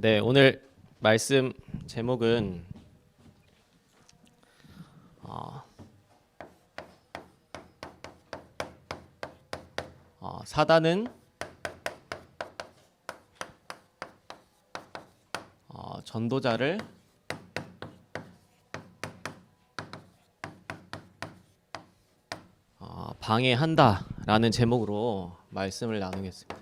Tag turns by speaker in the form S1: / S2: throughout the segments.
S1: 네, 오늘 말씀 제목은 사단은 전도자를 방해한다라는 제목으로 말씀을 나누겠습니다.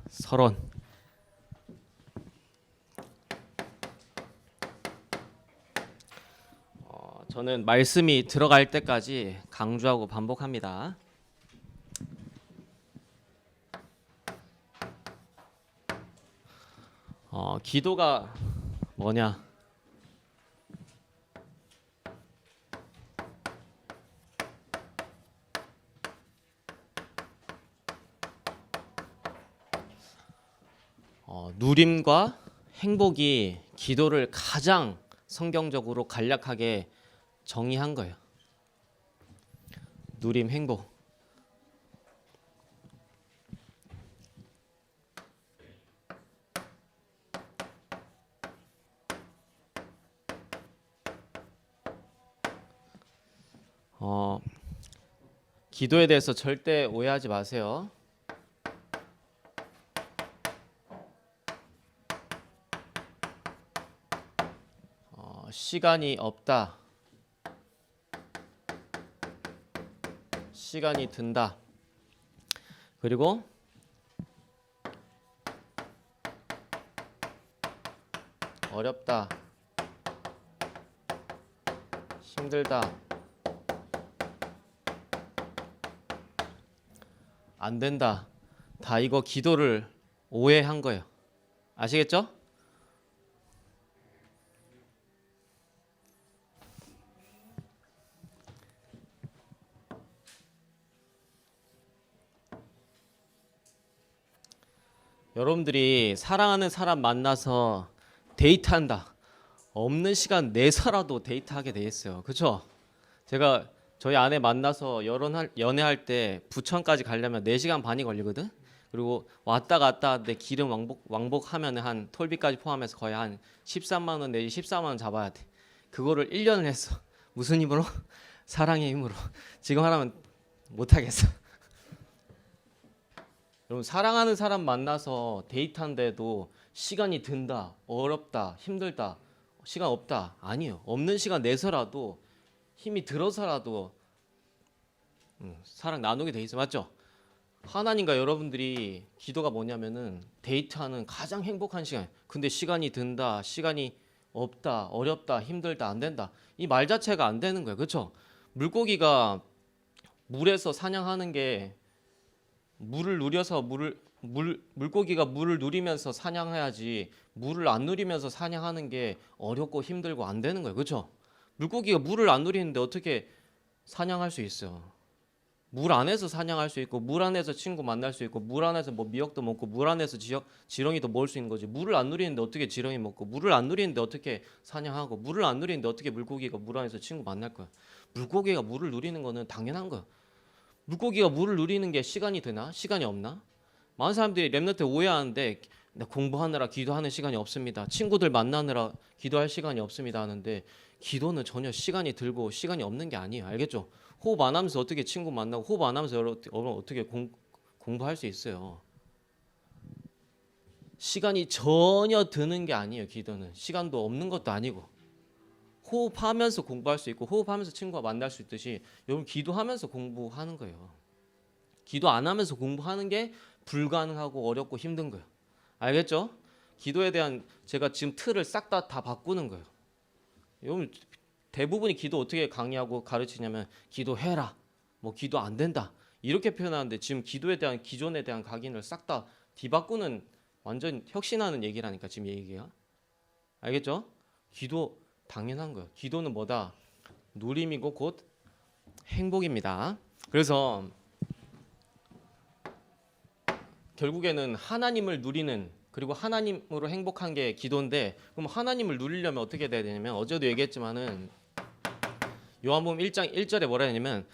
S1: 서론. 저는 말씀이 들어갈 때까지 강조하고 반복합니다. 기도가 뭐냐? 누림과 행복이 기도를 가장 성경적으로 간략하게 정의한 거예요. 누림, 행복. 기도에 대해서 절대 오해하지 마세요. 시간이 없다, 시간이 든다, 그리고 어렵다, 힘들다, 안 된다. 다 이거 기도를 오해한 거예요. 아시겠죠? 여러분들이 사랑하는 사람 만나서 데이트한다. 없는 시간 내서라도 데이트하게 돼 있어요. 그렇죠? 제가 저희 아내 만나서 연애할 때 부천까지 가려면 4시간 반이 걸리거든. 그리고 왔다 갔다 하는데 기름 왕복하면 한 톨비까지 포함해서 거의 한 13만 원 내지 14만 원 잡아야 돼. 그거를 1년을 했어. 무슨 힘으로? 사랑의 힘으로. 지금 하라면 못 하겠어. 여러분, 사랑하는 사람 만나서 데이트한데도 시간이 든다, 어렵다, 힘들다, 시간 없다. 아니에요. 없는 시간 내서라도 힘이 들어서라도 사랑 나누게 돼 있어. 맞죠? 하나님과 여러분들이 기도가 뭐냐면은 데이트하는 가장 행복한 시간. 근데 시간이 든다, 시간이 없다, 어렵다, 힘들다, 안 된다. 이 말 자체가 안 되는 거예요. 그렇죠? 물고기가 물에서 사냥하는 게 물을 누려서 물고기가 물을 누리면서 사냥해야지, 물을 안 누리면서 사냥하는 게 어렵고 힘들고 안 되는 거예요. 그렇죠? 물고기가 물을 안 누리는데 어떻게 사냥할 수 있어요? 물 안에서 사냥할 수 있고, 물 안에서 친구 만날 수 있고, 물 안에서 뭐 미역도 먹고, 물 안에서 지렁이도 먹을 수 있는 거지. 물을 안 누리는데 어떻게 지렁이 먹고, 물을 안 누리는데 어떻게 사냥하고, 물을 안 누리는데 어떻게 물고기가 물 안에서 친구 만날 거야? 물고기가 물을 누리는 거는 당연한 거야. 물고기가 물을 누리는 게 시간이 되나? 시간이 없나? 많은 사람들이 랩런트 오해하는데, 나 공부하느라 기도하는 시간이 없습니다, 친구들 만나느라 기도할 시간이 없습니다 하는데, 기도는 전혀 시간이 들고 시간이 없는 게 아니에요. 알겠죠? 호흡 안 하면서 어떻게 친구 만나고, 호흡 안 하면서 여러분 어떻게 공부할 수 있어요? 시간이 전혀 드는 게 아니에요. 기도는 시간도 없는 것도 아니고, 호흡하면서 공부할 수 있고, 호흡하면서 친구와 만날 수 있듯이 여러분 기도하면서 공부하는 거예요. 기도 안 하면서 공부하는 게 불가능하고 어렵고 힘든 거예요. 알겠죠? 기도에 대한 제가 지금 틀을 싹 다 바꾸는 거예요. 여러분, 대부분이 기도 어떻게 강의하고 가르치냐면 기도해라, 뭐 기도 안 된다, 이렇게 표현하는데, 지금 기도에 대한 기존에 대한 각인을 싹 다 뒤바꾸는 완전 혁신하는 얘기라니까 지금 얘기가. 알겠죠? 기도 당연한 거예요. 기도는 뭐다? 누림이고 곧 행복입니다. 그래서 결국에는 하나님을 누리는, 그리고 하나님으로 행복한 게 기도인데, 그럼 하나님을 누리려면 어떻게 돼야 되냐면, 어제도 얘기했지만은 요한복음 1장 1절에 뭐라 했냐면,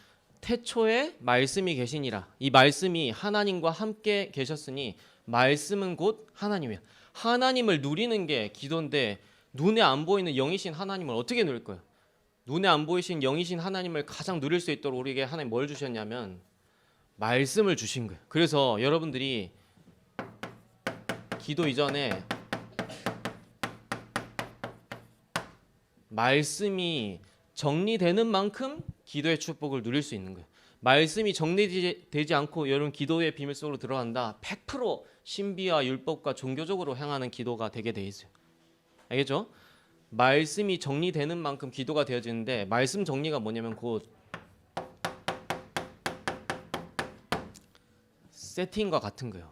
S1: 태초에 말씀이 계시니라. 이 말씀이 하나님과 함께 계셨으니 말씀은 곧 하나님이야. 하나님을 누리는 게 기도인데 눈에 안 보이는 영이신 하나님을 어떻게 누릴 거예요? 눈에 안 보이신 영이신 하나님을 가장 누릴 수 있도록 우리에게 하나님 뭘 주셨냐면 말씀을 주신 거예요. 그래서 여러분들이 기도 이전에 말씀이 정리되는 만큼 기도의 축복을 누릴 수 있는 거예요. 말씀이 정리되지 않고 여러분 기도의 비밀 속으로 들어간다. 100% 신비와 율법과 종교적으로 향하는 기도가 되게 돼 있어요. 알겠죠? 말씀이 정리되는 만큼 기도가 되어지는데 말씀 정리가 뭐냐면 곧 세팅과 같은 거예요.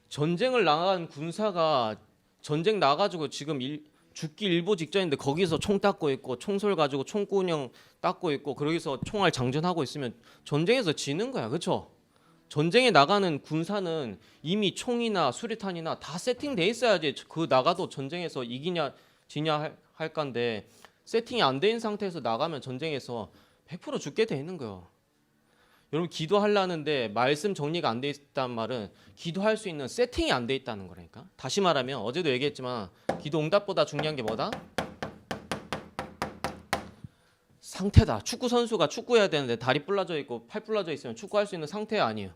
S1: 전쟁을 나간 군사가 전쟁 나가지고 지금 죽기 일보 직전인데 거기서 총 닦고 있고 총솔 가지고 총구녕 닦고 있고 거기서 총알 장전하고 있으면 전쟁에서 지는 거야. 그렇죠? 전쟁에 나가는 군사는 이미 총이나 수류탄이나 다 세팅돼 있어야지 그 나가도 전쟁에서 이기냐 지냐 할 건데 세팅이 안 돼 있는 상태에서 나가면 전쟁에서 100% 죽게 돼 있는 거예요. 여러분 기도하려는데 말씀 정리가 안 돼 있다는 말은 기도할 수 있는 세팅이 안 돼 있다는 거라니까. 다시 말하면 어제도 얘기했지만 기도 응답보다 중요한 게 뭐다? 상태다. 축구 선수가 축구해야 되는데 다리 불러져 있고 팔 불러져 있으면 축구할 수 있는 상태 아니에요.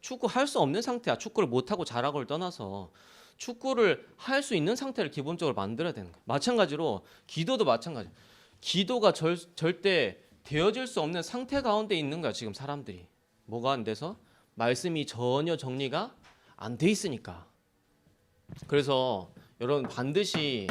S1: 축구할 수 없는 상태야. 축구를 못하고 잘하고를 떠나서 축구를 할 수 있는 상태를 기본적으로 만들어야 되는 거예요. 마찬가지로 기도도 마찬가지예요. 기도가 절대 되어질 수 없는 상태 가운데 있는 거야. 지금 사람들이 뭐가 안 돼서 말씀이 전혀 정리가 안 돼 있으니까. 그래서 여러분 반드시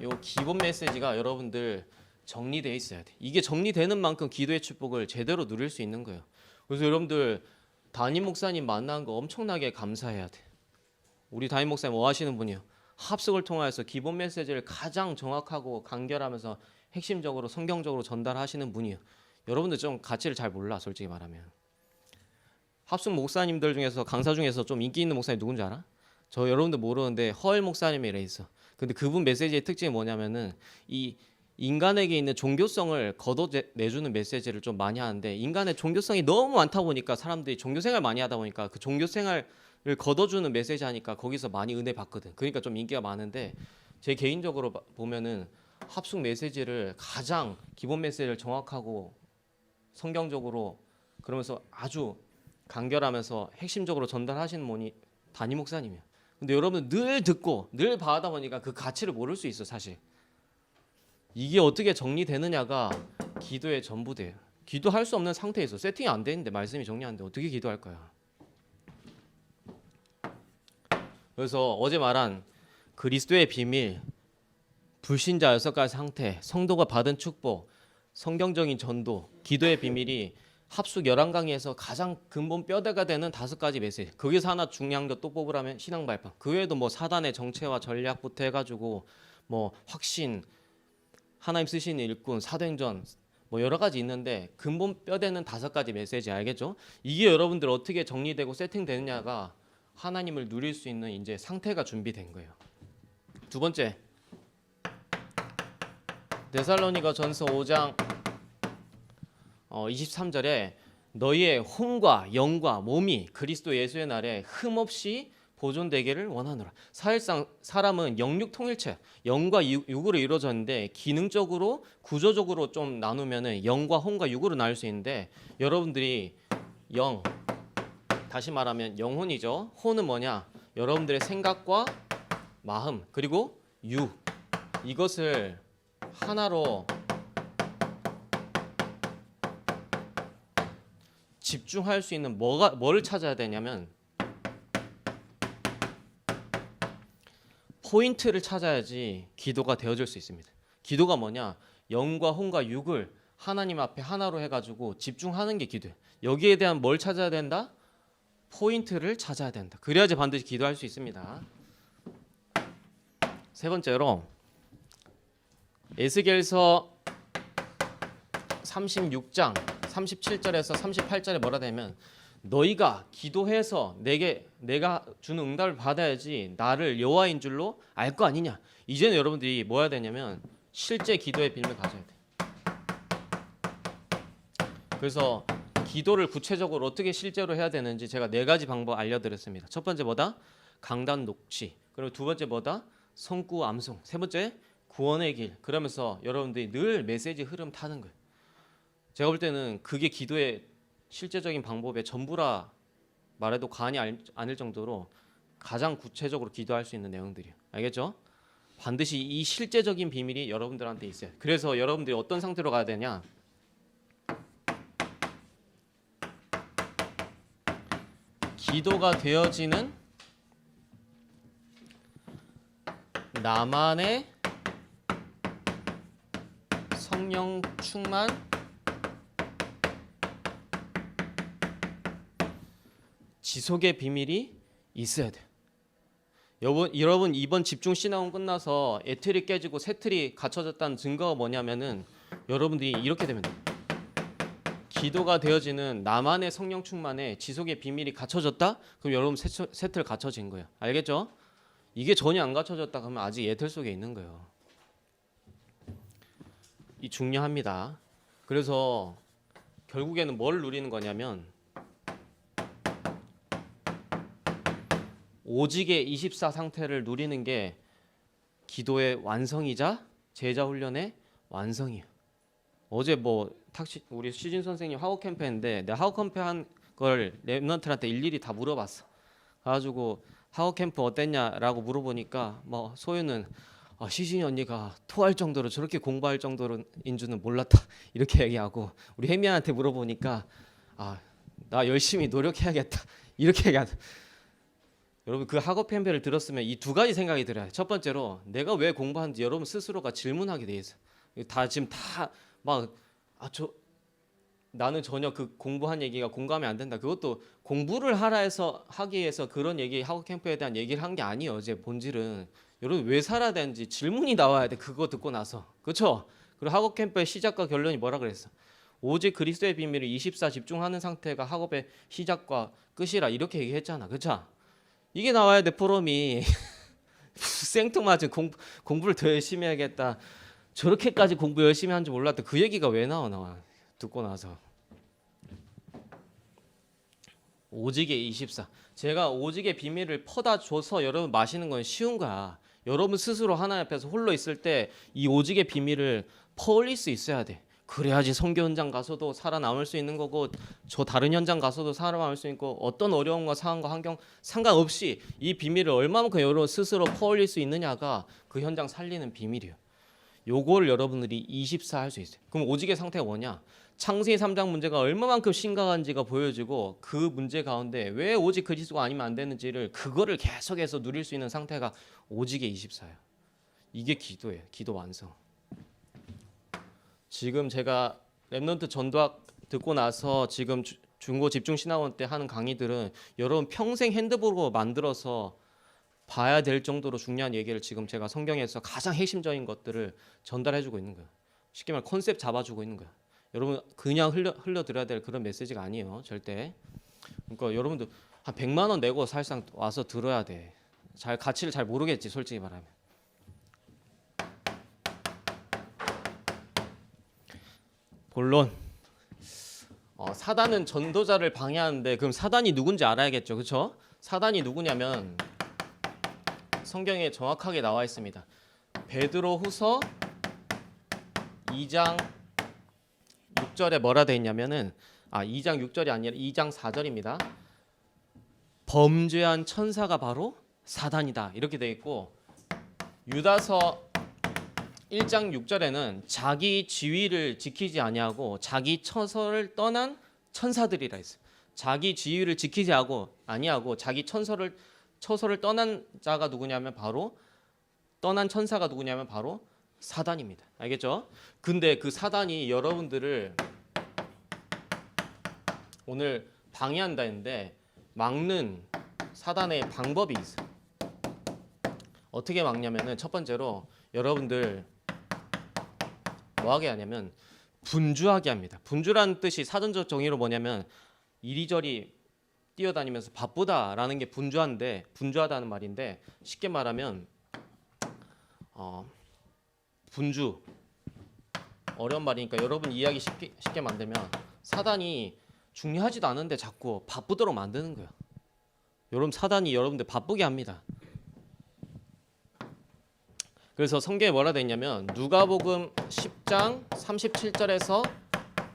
S1: 요 기본 메시지가 여러분들 정리되어 있어야 돼. 이게 정리되는 만큼 기도의 축복을 제대로 누릴 수 있는 거예요. 그래서 여러분들 담임 목사님 만난 거 엄청나게 감사해야 돼. 우리 담임 목사님 뭐 하시는 분이요? 합숙을 통해서 기본 메시지를 가장 정확하고 간결하면서 핵심적으로 성경적으로 전달하시는 분이에요. 여러분들 좀 가치를 잘 몰라 솔직히 말하면. 합숙 목사님들 중에서 강사 중에서 좀 인기 있는 목사님 누군지 알아? 저 여러분들 모르는데 허엘 목사님이라 있어. 근데 그분 메시지의 특징이 뭐냐면은 이 인간에게 있는 종교성을 걷어내주는 메시지를 좀 많이 하는데 인간의 종교성이 너무 많다 보니까 사람들이 종교생활 많이 하다 보니까 그 종교생활을 걷어주는 메시지 하니까 거기서 많이 은혜 받거든. 그러니까 좀 인기가 많은데 제 개인적으로 보면은 합숙 메시지를 가장 기본 메시지를 정확하고 성경적으로 그러면서 아주 간결하면서 핵심적으로 전달하시는 분이 담임 목사님이에요. 근데 여러분 늘 듣고 늘 봐다 보니까 그 가치를 모를 수 있어 사실. 이게 어떻게 정리되느냐가 기도의 전부돼요. 기도할 수 없는 상태에서 세팅이 안 되는데 말씀이 정리하는데 어떻게 기도할 거야? 그래서 어제 말한 그리스도의 비밀, 불신자 6가지 상태, 성도가 받은 축복, 성경적인 전도, 기도의 비밀이 합숙 11강의에서 가장 근본 뼈대가 되는 5가지 메시지. 거기서 하나 중요한 거 또 뽑으라면 신앙 발판. 그 외에도 뭐 사단의 정체와 전략부터 해가지고 뭐 확신, 하나님 쓰시는 일꾼, 사도행전 뭐 여러 가지 있는데 근본 뼈대는 5가지 메시지 알겠죠? 이게 여러분들 어떻게 정리되고 세팅되느냐가 하나님을 누릴 수 있는 이제 상태가 준비된 거예요. 두 번째, 데살로니가전서 5장 23절에 너희의 혼과 영과 몸이 그리스도 예수의 날에 흠없이 보존되기를 원하노라. 사실상 사람은 영육 통일체, 영과 육으로 이루어졌는데 기능적으로 구조적으로 좀 나누면은 영과 혼과 육으로 나눌 수 있는데 여러분들이 영, 다시 말하면 영혼이죠. 혼은 뭐냐? 여러분들의 생각과 마음 그리고 육, 이것을 하나로 집중할 수 있는 뭐를 찾아야 되냐면 포인트를 찾아야지 기도가 되어질 수 있습니다. 기도가 뭐냐? 영과 혼과 육을 하나님 앞에 하나로 해가지고 집중하는 게 기도예요. 여기에 대한 뭘 찾아야 된다? 포인트를 찾아야 된다. 그래야지 반드시 기도할 수 있습니다. 세 번째로 에스겔서 36장 37절에서 38절에 뭐라 되냐면 너희가 기도해서 내가 주는 응답을 받아야지 나를 여호와인 줄로 알 거 아니냐. 이제는 여러분들이 뭐 해야 되냐면 실제 기도의 비밀을 가져야 돼. 그래서 기도를 구체적으로 어떻게 실제로 해야 되는지 제가 4가지 방법 알려드렸습니다. 첫 번째 뭐다? 강단 녹취. 그리고 두 번째 뭐다? 성구 암송. 세 번째 구원의 길. 그러면서 여러분들이 늘 메시지 흐름 타는 거예요. 제가 볼 때는 그게 기도의 실제적인 방법의 전부라 말해도 과언이 아닐 정도로 가장 구체적으로 기도할 수 있는 내용들이에요. 알겠죠? 반드시 이 실제적인 비밀이 여러분들한테 있어요. 그래서 여러분들이 어떤 상태로 가야 되냐? 기도가 되어지는 나만의 성령 충만 지속의 비밀이 있어야 돼요. 여러분 이번 집중 신앙은 끝나서 애틀이 깨지고 새 틀이 갖춰졌다는 증거가 뭐냐면은 여러분들이 이렇게 되면 돼요. 기도가 되어지는 나만의 성령 충만에 지속의 비밀이 갖춰졌다? 그럼 여러분 새 틀 갖춰진 거예요. 알겠죠? 이게 전혀 안 갖춰졌다 그러면 아직 애틀 속에 있는 거예요. 이 중요합니다. 그래서 결국에는 뭘 누리는 거냐면 오직의 24 상태를 누리는 게 기도의 완성이자 제자 훈련의 완성이에요. 어제 우리 시진 선생님 하우 캠프 했는데 내가 하우 캠프 한 걸 랩런트한테 일일이 다 물어봤어. 그래가지고 하우 캠프 어땠냐라고 물어보니까 소유는 시진이 언니가 토할 정도로 저렇게 공부할 정도로인 줄은 몰랐다 이렇게 얘기하고 우리 혜미한테 물어보니까 나 열심히 노력해야겠다 이렇게 얘기하다. 여러분 그 학업 캠프를 들었으면 이 2가지 생각이 들어요. 첫 번째로 내가 왜 공부하는지 여러분 스스로가 질문하게 돼 있어. 지금 나는 전혀 그 공부한 얘기가 공감이 안 된다. 그것도 공부를 하기 위해서 그런 얘기 학업 캠프에 대한 얘기를 한 게 아니에요. 어제 본질은 여러분 왜 살아야 되는지 질문이 나와야 돼. 그거 듣고 나서 그렇죠? 그리고 학업 캠프의 시작과 결론이 뭐라 그랬어? 오직 그리스도의 비밀을 24 집중하는 상태가 학업의 시작과 끝이라 이렇게 얘기했잖아. 그렇죠? 이게 나와야 돼. 포럼이 생뚱맞은 공부를 더 열심히 해야겠다. 저렇게까지 공부 열심히 하는 줄 몰랐다. 그 얘기가 왜 나와 듣고 나서. 오직의 24. 제가 오직의 비밀을 퍼다 줘서 여러분 마시는 건 쉬운 거야. 여러분 스스로 하나님 앞에서 홀로 있을 때 이 오직의 비밀을 퍼올릴 수 있어야 돼. 그래야지 선교 현장 가서도 살아남을 수 있는 거고 저 다른 현장 가서도 살아남을 수 있고 어떤 어려움과 상황과 환경 상관없이 이 비밀을 얼마만큼 여러분 스스로 퍼올릴 수 있느냐가 그 현장 살리는 비밀이에요. 요걸 여러분들이 24 할 수 있어요. 그럼 오직의 상태가 뭐냐? 창세기 3장 문제가 얼마만큼 심각한지가 보여지고 그 문제 가운데 왜 오직 그리스도가 아니면 안 되는지를 그거를 계속해서 누릴 수 있는 상태가 오직의 24예요. 이게 기도예요. 기도 완성. 지금 제가 랩넌트 전도학 듣고 나서 지금 중고 집중신학원 때 하는 강의들은 여러분 평생 핸드북으로 만들어서 봐야 될 정도로 중요한 얘기를 지금 제가 성경에서 가장 핵심적인 것들을 전달해주고 있는 거예요. 쉽게 말해 컨셉 잡아주고 있는 거예요. 여러분 그냥 흘려드려야 될 그런 메시지가 아니에요. 절대. 그러니까 여러분들 한 100만 원 내고 사실상 와서 들어야 돼. 가치를 잘 모르겠지 솔직히 말하면. 본론. 사단은 전도자를 방해하는데 그럼 사단이 누군지 알아야겠죠. 그렇죠? 사단이 누구냐면 성경에 정확하게 나와 있습니다. 베드로후서 2장 6절에 뭐라 돼 있냐면은 2장 6절이 아니라 2장 4절입니다. 범죄한 천사가 바로 사단이다. 이렇게 돼 있고 유다서 1장 6절에는 자기 지위를 지키지 아니하고 자기 처소를 떠난 천사들이라 했어요. 자기 지위를 지키지 아니하고 자기 처소를 떠난 자가 누구냐면 떠난 천사가 누구냐면 바로 사단입니다. 알겠죠? 근데 그 사단이 여러분들을 오늘 방해한다 했는데 막는 사단의 방법이 있어요. 어떻게 막냐면은 첫 번째로 여러분들 뭐 하게 하냐면 분주하게 합니다. 분주라는 뜻이 사전적 정의로 뭐냐면 이리저리 뛰어다니면서 바쁘다라는 게 분주하다는 말인데 쉽게 말하면 분주 어려운 말이니까 여러분 이해하기 쉽게 만들면 사단이 중요하지도 않은데 자꾸 바쁘도록 만드는 거예요. 여러분 사단이 여러분들 바쁘게 합니다. 그래서 성경에 뭐라 되어 있냐면 누가복음 10장 37절에서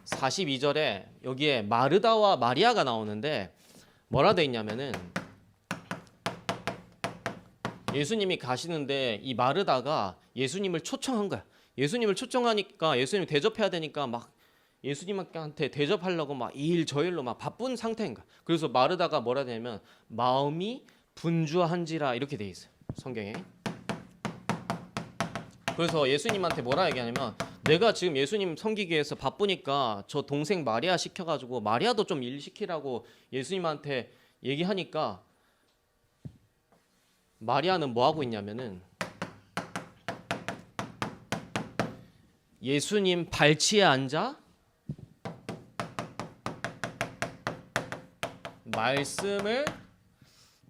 S1: 42절에 여기에 마르다와 마리아가 나오는데 뭐라 되어 있냐면은 예수님이 가시는데 이 마르다가 예수님을 초청한 거야. 예수님을 초청하니까 예수님 대접해야 되니까 막 예수님한테 대접하려고 막 이 일 저 일로 막 바쁜 상태인 거야. 그래서 마르다가 뭐라 되냐면 마음이 분주한지라 이렇게 돼 있어요. 성경에. 그래서 예수님한테 뭐라 얘기하냐면 내가 지금 예수님 섬기기 위해서 바쁘니까 저 동생 마리아 시켜가지고 마리아도 좀 일 시키라고 예수님한테 얘기하니까 마리아는 뭐 하고 있냐면은 예수님 발치에 앉아 말씀을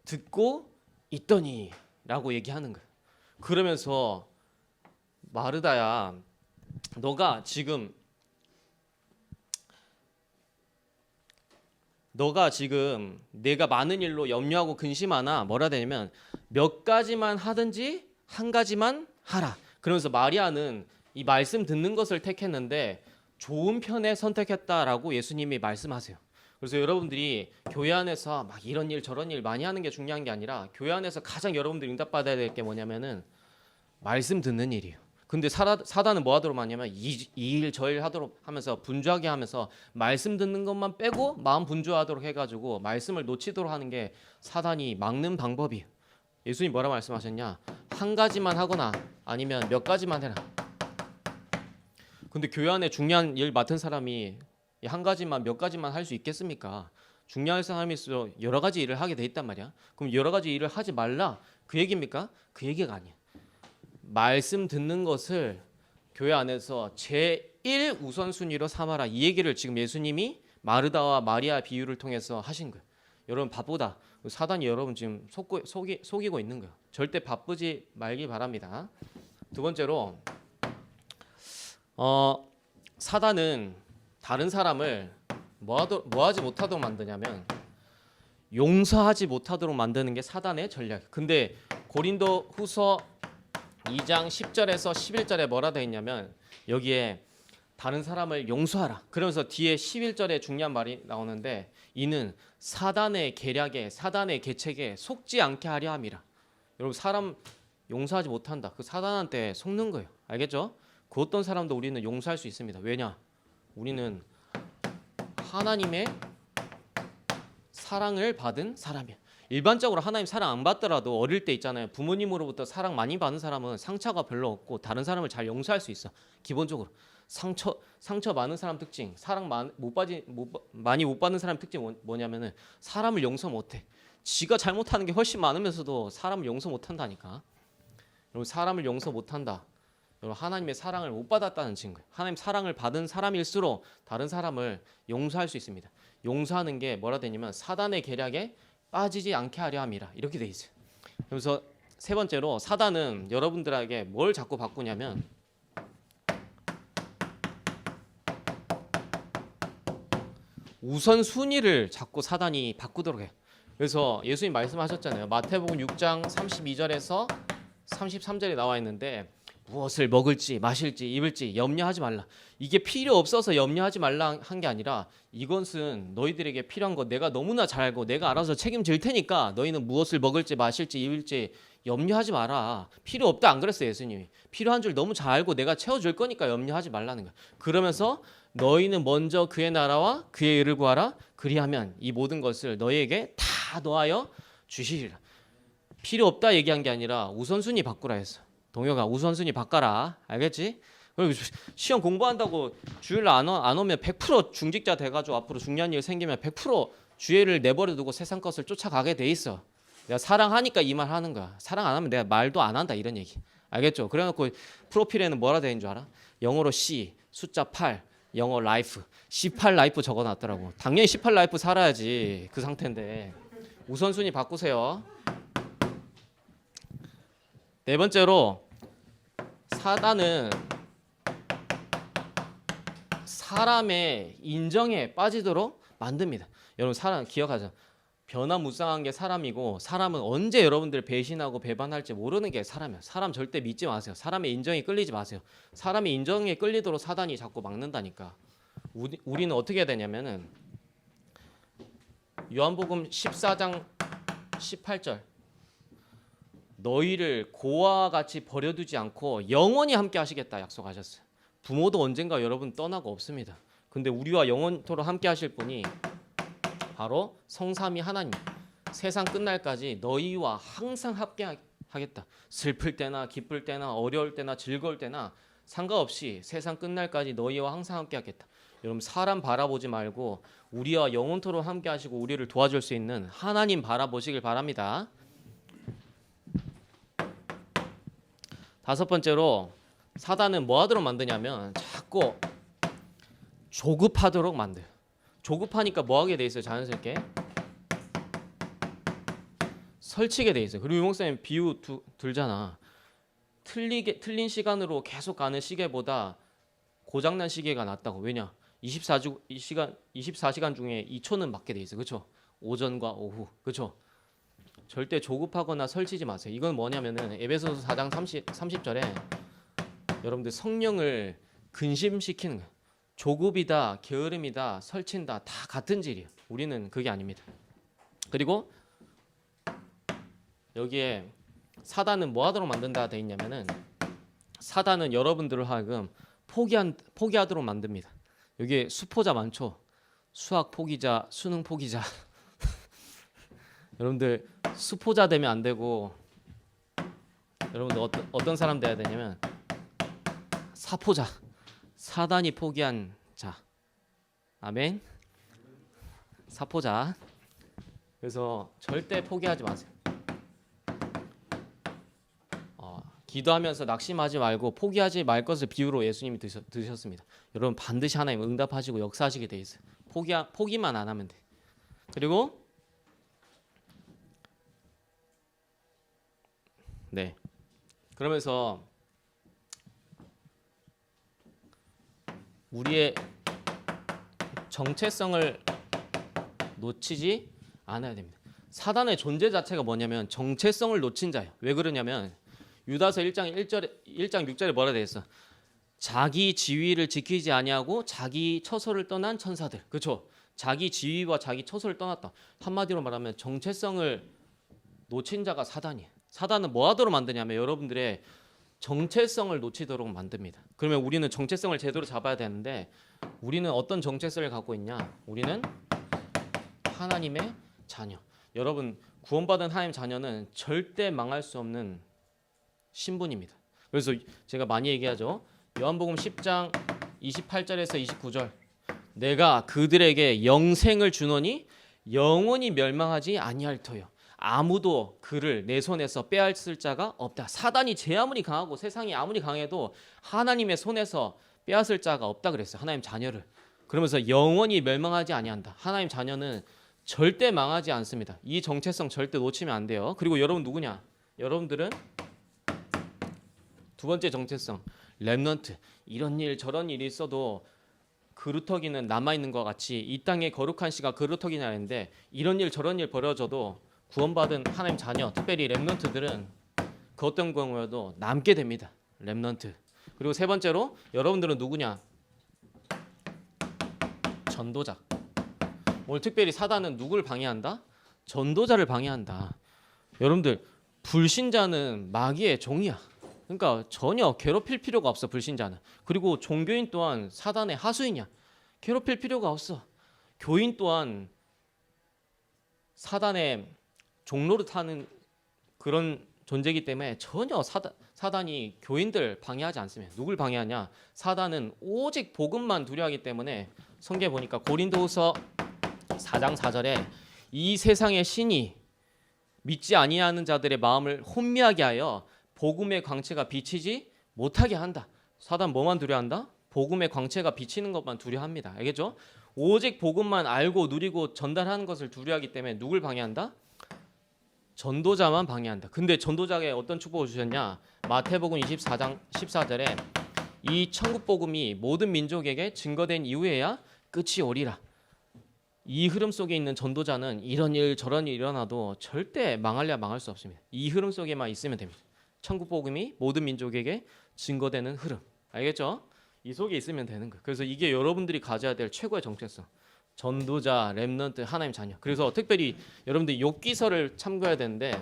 S1: 듣고 있더니라고 얘기하는 거예요. 그러면서 마르다야, 너가 지금 내가 많은 일로 염려하고 근심하나 뭐라 되냐면 몇 가지만 하든지 한 가지만 하라. 그러면서 마리아는 이 말씀 듣는 것을 택했는데 좋은 편에 선택했다라고 예수님이 말씀하세요. 그래서 여러분들이 교회 안에서 막 이런 일 저런 일 많이 하는 게 중요한 게 아니라 교회 안에서 가장 여러분들이 응답받아야 될 게 뭐냐면은 말씀 듣는 일이에요. 근데 사단은 뭐 하도록 하냐면 이 일 저 일 하도록 하면서 분주하게 하면서 말씀 듣는 것만 빼고 마음 분주하도록 해가지고 말씀을 놓치도록 하는 게 사단이 막는 방법이에요. 예수님 뭐라 말씀하셨냐? 한 가지만 하거나 아니면 몇 가지만 해라. 근데 교회 안에 중요한 일 맡은 사람이 한 가지만 몇 가지만 할 수 있겠습니까? 중요한 사람이 있어 여러 가지 일을 하게 돼 있단 말이야. 그럼 여러 가지 일을 하지 말라 그 얘기입니까? 그 얘기가 아니야. 말씀 듣는 것을 교회 안에서 제1 우선순위로 삼아라. 이 얘기를 지금 예수님이 마르다와 마리아 비유를 통해서 하신 거예요. 여러분 바쁘다. 사단이 여러분 지금 속이고 있는 거예요. 절대 바쁘지 말기 바랍니다. 두 번째로 사단은 다른 사람을 뭐 하지 못하도록 만드냐면 용서하지 못하도록 만드는 게 사단의 전략. 근데 고린도 후서 2장 10절에서 11절에 뭐라 되어 있냐면 여기에 다른 사람을 용서하라. 그러면서 뒤에 11절에 중요한 말이 나오는데 이는 사단의 계략에 사단의 계책에 속지 않게 하려 함이라. 여러분 사람 용서하지 못한다. 그 사단한테 속는 거예요. 알겠죠? 그 어떤 사람도 우리는 용서할 수 있습니다. 왜냐? 우리는 하나님의 사랑을 받은 사람이야. 일반적으로 하나님 사랑 안 받더라도 어릴 때 있잖아요. 부모님으로부터 사랑 많이 받은 사람은 상처가 별로 없고 다른 사람을 잘 용서할 수 있어. 기본적으로 상처 많은 사람 특징, 사랑 많이 못 받는 사람 특징 뭐냐면은 사람을 용서 못해. 지가 잘못하는 게 훨씬 많으면서도 사람을 용서 못한다니까. 여러분 사람을 용서 못한다. 여러분 하나님의 사랑을 못 받았다는 증거예요. 하나님 사랑을 받은 사람일수록 다른 사람을 용서할 수 있습니다. 용서하는 게 뭐라 되냐면 사단의 계략에 빠지지 않게 하려 함이라 이렇게 돼 있어요. 그래서 세 번째로 사단은 여러분들에게 뭘 자꾸 바꾸냐면 우선순위를 자꾸 사단이 바꾸도록 해요. 그래서 예수님 말씀하셨잖아요. 마태복음 6장 32절에서 33절에 나와 있는데 무엇을 먹을지 마실지 입을지 염려하지 말라. 이게 필요 없어서 염려하지 말라 한 게 아니라 이것은 너희들에게 필요한 거 내가 너무나 잘 알고 내가 알아서 책임질 테니까 너희는 무엇을 먹을지 마실지 입을지 염려하지 마라. 필요 없다 안 그랬어요 예수님이. 필요한 줄 너무 잘 알고 내가 채워줄 거니까 염려하지 말라는 거야. 그러면서 너희는 먼저 그의 나라와 그의 의를 구하라. 그리하면 이 모든 것을 너희에게 다 더하여 주시리라. 필요 없다 얘기한 게 아니라 우선순위 바꾸라 했어. 동혁아 우선순위 바꿔라. 알겠지? 그리고 시험 공부한다고 주일날 안 오면 100% 중직자 돼가지고 앞으로 중요한 일 생기면 100% 주일을 내버려 두고 세상 것을 쫓아가게 돼 있어. 내가 사랑하니까 이 말 하는 거야. 사랑 안 하면 내가 말도 안 한다 이런 얘기. 알겠죠? 그래놓고 프로필에는 뭐라 되어 있는 줄 알아? 영어로 C, 숫자 8, 영어 라이프, C8 라이프 적어놨더라고. 당연히 C8 라이프 살아야지 그 상태인데. 우선순위 바꾸세요. 네 번째로 사람의 인정에 빠지도록 만듭니다. 여러분 사람 기억하자. 변화무쌍한 게 사람이고 사람은 언제 여러분들 배신하고 배반할지 모르는 게 사람이에요. 사람 절대 믿지 마세요. 사람의 인정에 끌리지 마세요. 사람의 인정에 끌리도록 사단이 자꾸 막는다니까. 우리는 어떻게 해야 되냐면은 요한복음 14장 18절 너희를 고아와 같이 버려두지 않고 영원히 함께 하시겠다 약속하셨어요. 부모도 언젠가 여러분 떠나고 없습니다. 근데 우리와 영원토록 함께 하실 분이 바로 성삼위 하나님. 세상 끝날까지 너희와 항상 함께 하겠다. 슬플 때나 기쁠 때나 어려울 때나 즐거울 때나 상관없이 세상 끝날까지 너희와 항상 함께 하겠다. 여러분 사람 바라보지 말고 우리와 영원토록 함께 하시고 우리를 도와줄 수 있는 하나님 바라보시길 바랍니다. 다섯 번째로 사단은 뭐 하도록 만드냐면 자꾸 조급하도록 만들어요. 조급하니까 뭐 하게 돼 있어요? 자연스럽게 설치게 돼 있어요. 그리고 유목사님 비유 들잖아. 틀린 시간으로 계속 가는 시계보다 고장난 시계가 낫다고. 왜냐? 24시간 중에 2초는 맞게 돼 있어요. 그렇죠? 오전과 오후. 그렇죠? 절대 조급하거나 설치지 마세요. 이건 뭐냐면은 에베소서 4장 30절에 여러분들 성령을 근심시키는 거예요. 조급이다, 게으름이다, 설친다 다 같은 질이에요. 우리는 그게 아닙니다. 그리고 여기에 사단은 뭐 하도록 만든다 돼 있냐면은 사단은 여러분들을 하여금 포기하도록 만듭니다. 여기에 수포자 많죠? 수학 포기자, 수능 포기자. 여러분들 수포자 되면 안 되고 여러분들 어떤 사람 돼야 되냐면 사포자. 사단이 포기한 자. 아멘. 사포자. 그래서 절대 포기하지 마세요. 기도하면서 낙심하지 말고 포기하지 말 것을 비유로 예수님이 드셨습니다. 여러분 반드시 하나님 응답하시고 역사하시게 돼 있어요. 포기만 안 하면 돼. 그리고 네. 그러면서 우리의 정체성을 놓치지 않아야 됩니다. 사단의 존재 자체가 뭐냐면 정체성을 놓친 자예요. 왜 그러냐면 유다서 1장 6절에 뭐라 되어 있어? 자기 지위를 지키지 아니하고 자기 처소를 떠난 천사들. 그렇죠? 자기 지위와 자기 처소를 떠났다. 한마디로 말하면 정체성을 놓친 자가 사단이에요. 사단은 뭐 하도록 만드냐면 여러분들의 정체성을 놓치도록 만듭니다. 그러면 우리는 정체성을 제대로 잡아야 되는데 우리는 어떤 정체성을 갖고 있냐? 우리는 하나님의 자녀. 여러분 구원받은 하나님 자녀는 절대 망할 수 없는 신분입니다. 그래서 제가 많이 얘기하죠. 요한복음 10장 28절에서 29절 내가 그들에게 영생을 주노니 영원히 멸망하지 아니할 터요. 아무도 그를 내 손에서 빼앗을 자가 없다. 사단이 제 아무리 강하고 세상이 아무리 강해도 하나님의 손에서 빼앗을 자가 없다 그랬어요. 하나님 자녀를. 그러면서 영원히 멸망하지 아니한다. 하나님 자녀는 절대 망하지 않습니다. 이 정체성 절대 놓치면 안 돼요. 그리고 여러분 누구냐? 여러분들은 두 번째 정체성 렘넌트. 이런 일 저런 일이 있어도 그루터기는 남아있는 것 같이 이 땅의 거룩한 씨가 그루터기냐 하는데 이런 일 저런 일 벌어져도 구원받은 하나님 자녀 특별히 렘넌트들은 그 어떤 경우에도 남게 됩니다. 렘넌트. 그리고 세 번째로 여러분들은 누구냐? 전도자. 오늘 특별히 사단은 누굴 방해한다? 전도자를 방해한다. 여러분들 불신자는 마귀의 종이야. 그러니까 전혀 괴롭힐 필요가 없어. 불신자는. 그리고 종교인 또한 사단의 하수인이야. 괴롭힐 필요가 없어. 교인 또한 사단의 종로를 타는 그런 존재이기 때문에 전혀 사단이 교인들 방해하지 않습니다. 누굴 방해하냐? 사단은 오직 복음만 두려워하기 때문에 성경에 보니까 고린도후서 4장 4절에 이 세상의 신이 믿지 아니하는 자들의 마음을 혼미하게 하여 복음의 광채가 비치지 못하게 한다. 사단 뭐만 두려워한다? 복음의 광채가 비치는 것만 두려워합니다. 알겠죠? 오직 복음만 알고 누리고 전달하는 것을 두려워하기 때문에 누굴 방해한다? 전도자만 방해한다. 근데 전도자에게 어떤 축복을 주셨냐? 마태복음 24장 14절에 이 천국 복음이 모든 민족에게 증거된 이후에야 끝이 오리라. 이 흐름 속에 있는 전도자는 이런 일 저런 일 일어나도 절대 망할래야 망할 수 없습니다. 이 흐름 속에만 있으면 됩니다. 천국 복음이 모든 민족에게 증거되는 흐름. 알겠죠? 이 속에 있으면 되는 거예요. 그래서 이게 여러분들이 가져야 될 최고의 정체성. 전도자, 렘넌트, 하나님 자녀. 그래서 특별히 여러분들이 욥기서를 참고해야 되는데,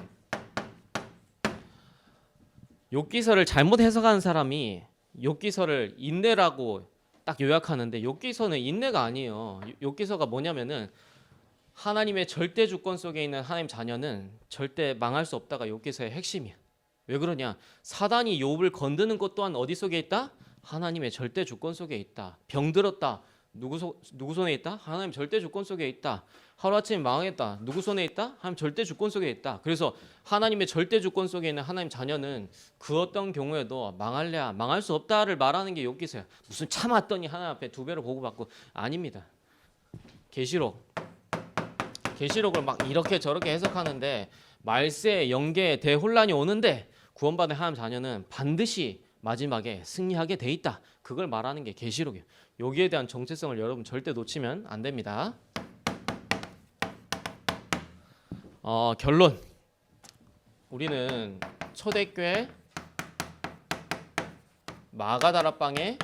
S1: 욥기서를 잘못 해석하는 사람이 욥기서를 인내라고 딱 요약하는데, 욥기서는 인내가 아니에요. 욥기서가 뭐냐면은 하나님의 절대 주권 속에 있는 하나님 자녀는 절대 망할 수 없다가 욥기서의 핵심이야. 왜 그러냐? 사단이 욥을 건드는 것 또한 어디 속에 있다? 하나님의 절대 주권 속에 있다. 병들었다. 누구 손에 있다? 하나님 절대 주권 속에 있다. 하루아침에 망했다. 누구 손에 있다? 하나님 절대 주권 속에 있다. 그래서 하나님의 절대 주권 속에 있는 하나님 자녀는 그 어떤 경우에도 망할래야 망할 수 없다를 말하는 게 욥기서야. 무슨 참았더니 하나님 앞에 2배로 보고받고, 아닙니다. 계시록을 막 이렇게 저렇게 해석하는데, 말세, 영계, 대혼란이 오는데 구원받은 하나님 자녀는 반드시 마지막에 승리하게 돼 있다. 그걸 말하는 게 계시록이에요. 여기에 대한 정체성을 여러분 절대 놓치면 안 됩니다. 결론. 우리는 초대교회 마가다락방의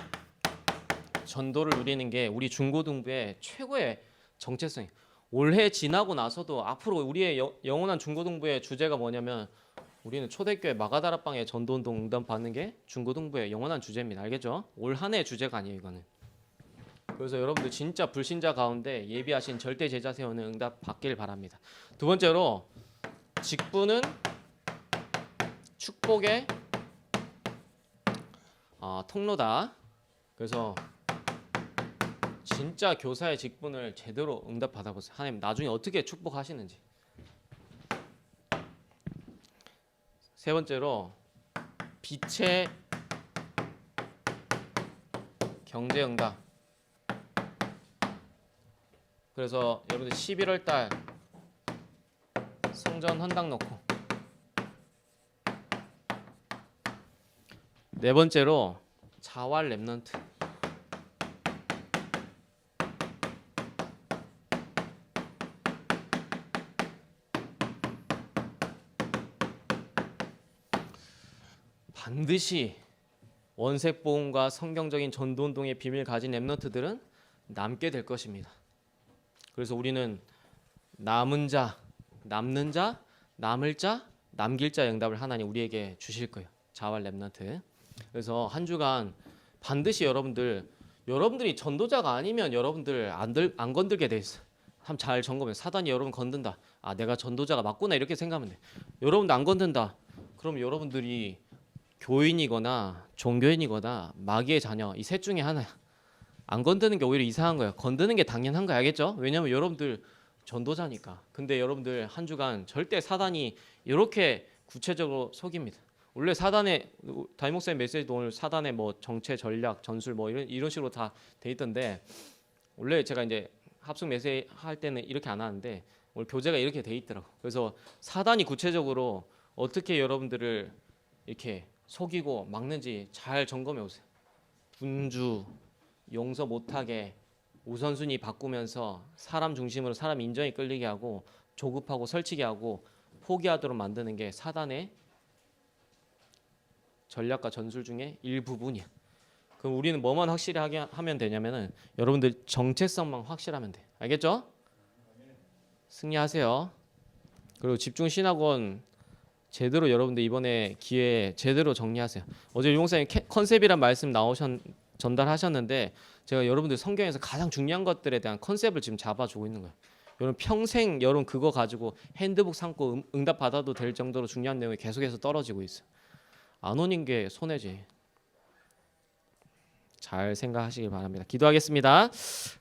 S1: 전도를 누리는 게 우리 중고등부의 최고의 정체성이에요. 올해 지나고 나서도 앞으로 우리의 영원한 중고등부의 주제가 뭐냐면, 우리는 초대교회 마가다락방의 전도운동 응답받는 게 중고등부의 영원한 주제입니다. 알겠죠? 올 한 해의 주제가 아니에요, 이거는. 그래서 여러분들 진짜 불신자 가운데 예비하신 절대 제자 세우는 응답 받길 바랍니다. 두 번째로, 직분은 축복의 통로다. 그래서 진짜 교사의 직분을 제대로 응답 받아보세요. 하나님 나중에 어떻게 축복하시는지. 세 번째로, 빛의 경제 응답. 그래서 여러분들 11월 달 성전 헌당 넣고. 네 번째로, 자활 렘넌트. 반드시 원색 보험과 성경적인 전도운동의 비밀을 가진 렘넌트들은 남게 될 것입니다. 그래서 우리는 남은 자, 남는 자, 남을 자, 남길 자의 응답을 하나님 우리에게 주실 거예요. 자활 렘넌트. 그래서 한 주간 반드시 여러분들이 전도자가 아니면 여러분들 안 건들게 돼 있어요. 참 잘 점검해. 사단이 여러분 건든다. 아, 내가 전도자가 맞구나 이렇게 생각하면 돼. 여러분도 안 건든다. 그럼 여러분들이 교인이거나 종교인이거나 마귀의 자녀, 이 셋 중에 하나야. 안 건드는 게 오히려 이상한 거야. 건드는 게 당연한 거야. 알겠죠? 왜냐면 여러분들 전도자니까. 근데 여러분들 한 주간 절대 사단이 이렇게 구체적으로 속입니다. 원래 사단의, 담임 목사님 메시지도 오늘 사단의 뭐 정체, 전략, 전술 뭐 이런 식으로 다 돼 있던데, 원래 제가 이제 합숙 메시지 할 때는 이렇게 안 하는데 오늘 교재가 이렇게 돼 있더라고. 그래서 사단이 구체적으로 어떻게 여러분들을 이렇게 속이고 막는지 잘 점검해 오세요. 분주, 용서 못하게, 우선순위 바꾸면서 사람 중심으로 사람 인정에 끌리게 하고, 조급하고 설치게 하고, 포기하도록 만드는 게 사단의 전략과 전술 중에 일부분이야. 그럼 우리는 뭐만 확실히 하면 되냐면은 여러분들 정체성만 확실하면 돼. 알겠죠? 승리하세요. 그리고 집중 신학원 제대로 여러분들 이번에 기회에 제대로 정리하세요. 어제 유목사님 컨셉이란 말씀 전달하셨는데, 제가 여러분들 성경에서 가장 중요한 것들에 대한 컨셉을 지금 잡아주고 있는 거예요. 여러분 평생 여러분 그거 가지고 핸드북 삼고 응답 받아도 될 정도로 중요한 내용이 계속해서 떨어지고 있어요. 안 오는 게 손해지. 잘 생각하시길 바랍니다. 기도하겠습니다.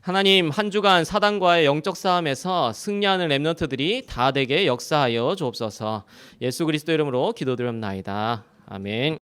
S1: 하나님, 한 주간 사단과의 영적 싸움에서 승리하는 렘넌트들이 다 되게 역사하여 주옵소서. 예수 그리스도 이름으로 기도드립나이다. 아멘.